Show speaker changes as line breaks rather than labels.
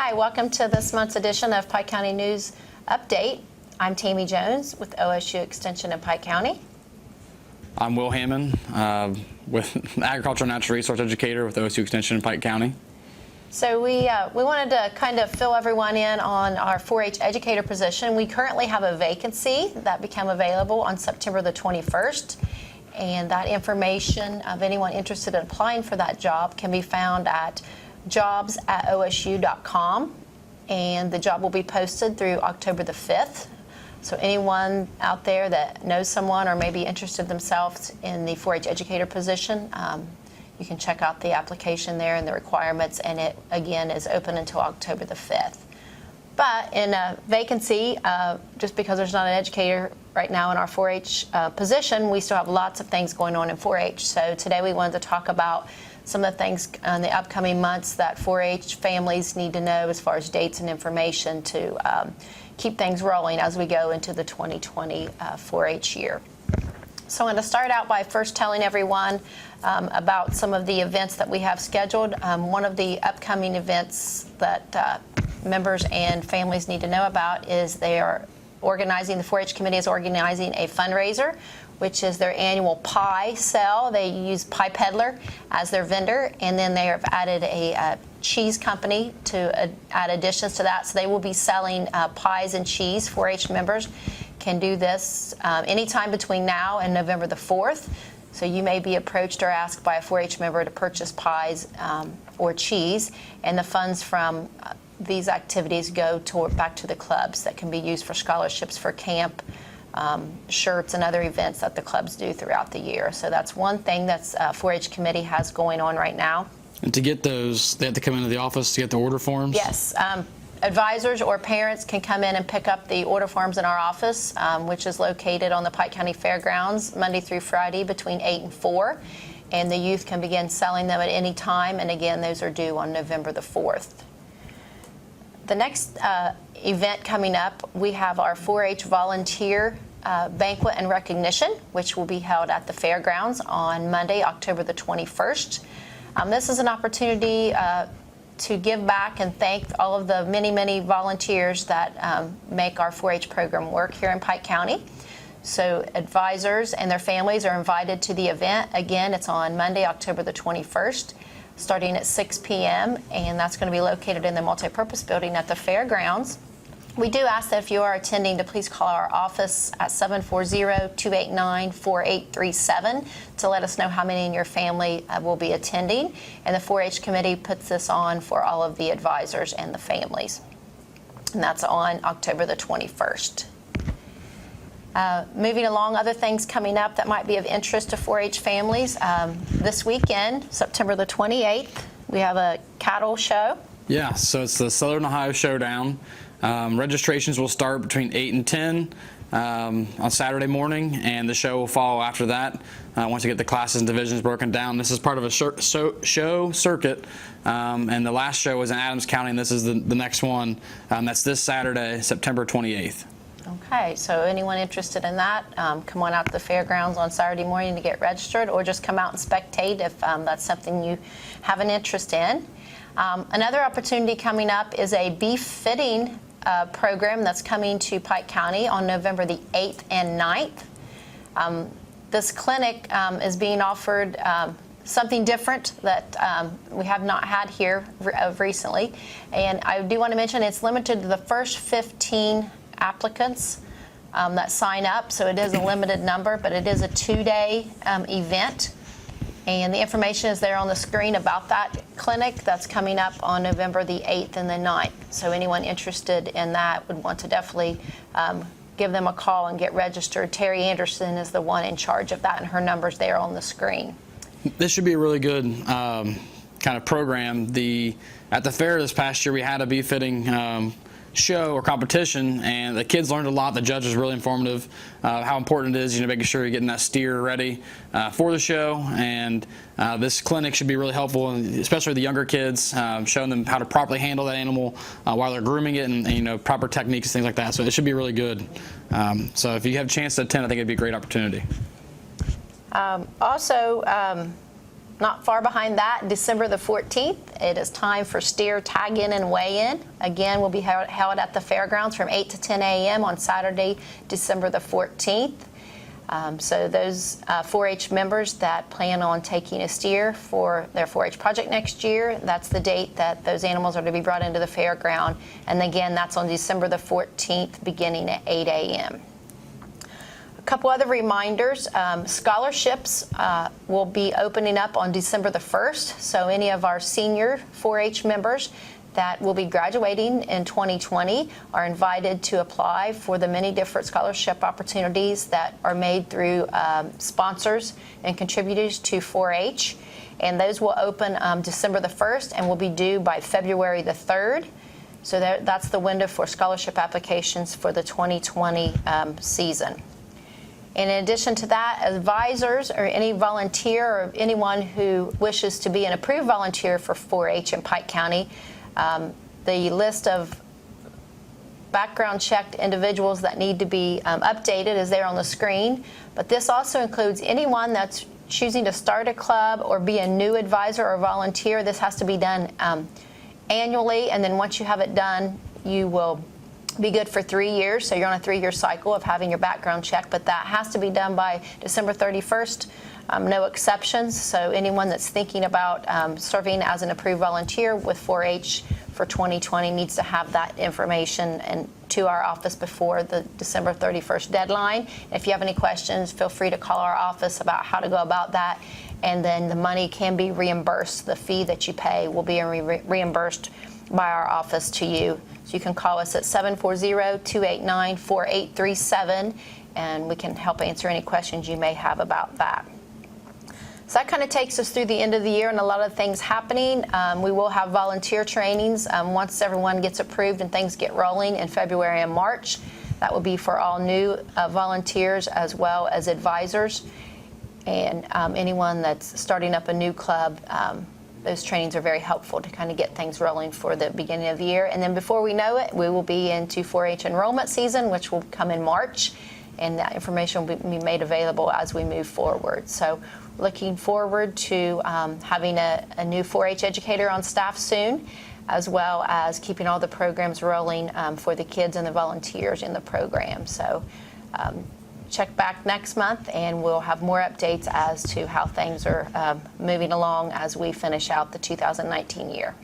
Hi, welcome to this month's edition of Pike County News Update. I'm Tammy Jones with OSU Extension in Pike County.
I'm Will Hamman, with Agricultural and Natural Resource Educator with OSU Extension in Pike County.
So we wanted to kind of fill everyone in on our 4-H educator position. We currently have a vacancy that became available on September the 21st. And that information of anyone interested in applying for that job can be found at jobs@osu.com. And the job will be posted through October the 5th. So anyone out there that knows someone or may be interested themselves in the 4-H educator position, you can check out the application there and the requirements, and it again is open until October the 5th. But in a vacancy, just because there's not an educator right now in our 4-H position, we still have lots of things going on in 4-H. So today we wanted to talk about some of the things in the upcoming months that 4-H families need to know as far as dates and information to keep things rolling as we go into the 2020 4-H year. So I'm going to start out by first telling everyone about some of the events that we have scheduled. One of the upcoming events that members and families need to know about is they are organizing, the 4-H committee is organizing a fundraiser, which is their annual pie sale. They use Pie Peddler as their vendor, and then they have added a cheese company to add additions to that. So they will be selling pies and cheese. 4-H members can do this anytime between now and November the 4th. So you may be approached or asked by a 4-H member to purchase pies or cheese, and the funds from these activities go back to the clubs that can be used for scholarships for camp, shirts, and other events that the clubs do throughout the year. So that's one thing that's 4-H committee has going on right now.
And to get those, they have to come into the office to get the order forms?
Yes. Advisors or parents can come in and pick up the order forms in our office, which is located on the Pike County Fairgrounds Monday through Friday between 8 and 4. And the youth can begin selling them at any time. And again, those are due on November the 4th. The next event coming up, we have our 4-H volunteer banquet and recognition, which will be held at the fairgrounds on Monday, October the 21st. This is an opportunity to give back and thank all of the many volunteers that make our 4-H program work here in Pike County. So advisors and their families are invited to the event. Again, it's on Monday, October the 21st, starting at 6 p.m., and that's going to be located in the multipurpose building at the fairgrounds. We do ask that if you are attending to please call our office at 740-289-4837 to let us know how many in your family will be attending. And the 4-H committee puts this on for all of the advisors and the families. And that's on October the 21st. Moving along, other things coming up that might be of interest to 4-H families. This weekend, September the 28th, we have a cattle show.
Yeah, so it's the Southern Ohio Showdown. Registrations will start between 8 and 10 on Saturday morning, and the show will follow after that once you get the classes and divisions broken down. This is part of a show circuit, and the last show was in Adams County, and this is the next one. That's this Saturday, September 28th.
Okay, so anyone interested in that, come on out to the fairgrounds on Saturday morning to get registered, or just come out and spectate if that's something you have an interest in. Another opportunity coming up is a beef fitting program that's coming to Pike County on November the 8th and 9th. This clinic is being offered something different that we have not had here recently. And I do want to mention it's limited to the first 15 applicants that sign up. So it is a limited number, but it is a 2-day event. And the information is there on the screen about that clinic that's coming up on November the 8th and the 9th. So anyone interested in that would want to definitely give them a call and get registered. Terry Anderson is the one in charge of that, and her number's there on the screen.
This should be a really good kind of program. At the fair this past year, we had a beef fitting show or competition, and the kids learned a lot. The judge was really informative how important it is, making sure you're getting that steer ready for the show. And this clinic should be really helpful, and especially the younger kids, showing them how to properly handle that animal while they're grooming it, and proper techniques, things like that. So it should be really good. So if you have a chance to attend, I think it'd be a great opportunity.
Also, Not far behind that, December the 14th, it is time for steer tag-in and weigh-in. Again, will be held at the fairgrounds from 8 to 10 a.m. on Saturday, December the 14th. So those 4-H members that plan on taking a steer for their 4-H project next year, that's the date that those animals are to be brought into the fairground. And again, that's on December the 14th, beginning at 8 a.m. A couple other reminders. Scholarships will be opening up on December the 1st. So any of our senior 4-H members that will be graduating in 2020 are invited to apply for the many different scholarship opportunities that are made through sponsors and contributors to 4-H. And those will open December the 1st and will be due by February the 3rd. So that's the window for scholarship applications for the 2020 season. And in addition to that, advisors or any volunteer or anyone who wishes to be an approved volunteer for 4-H in Pike County, the list of background checked individuals that need to be updated is there on the screen. But this also includes anyone that's choosing to start a club or be a new advisor or volunteer. This has to be done annually, and then once you have it done, you will be good for 3 years. So you're on a 3-year cycle of having your background checked, but that has to be done by December 31st. No exceptions. So anyone that's thinking about serving as an approved volunteer with 4-H for 2020 needs to have that information and to our office before the December 31st deadline. If you have any questions, feel free to call our office about how to go about that. And then the money can be reimbursed. The fee that you pay will be reimbursed by our office to you. So you can call us at 740-289-4837, and we can help answer any questions you may have about that. So that kind of takes us through the end of the year and a lot of things happening. We will have volunteer trainings once everyone gets approved and things get rolling in February and March. That will be for all new volunteers as well as advisors. And anyone that's starting up a new club, those trainings are very helpful to kind of get things rolling for the beginning of the year. And then before we know it, we will be into 4-H enrollment season, which will come in March. And that information will be made available as we move forward. So looking forward to having a new 4-H educator on staff soon, as well as keeping all the programs rolling for the kids and the volunteers in the program. So check back next month, and we'll have more updates as to how things are moving along as we finish out the 2019 year.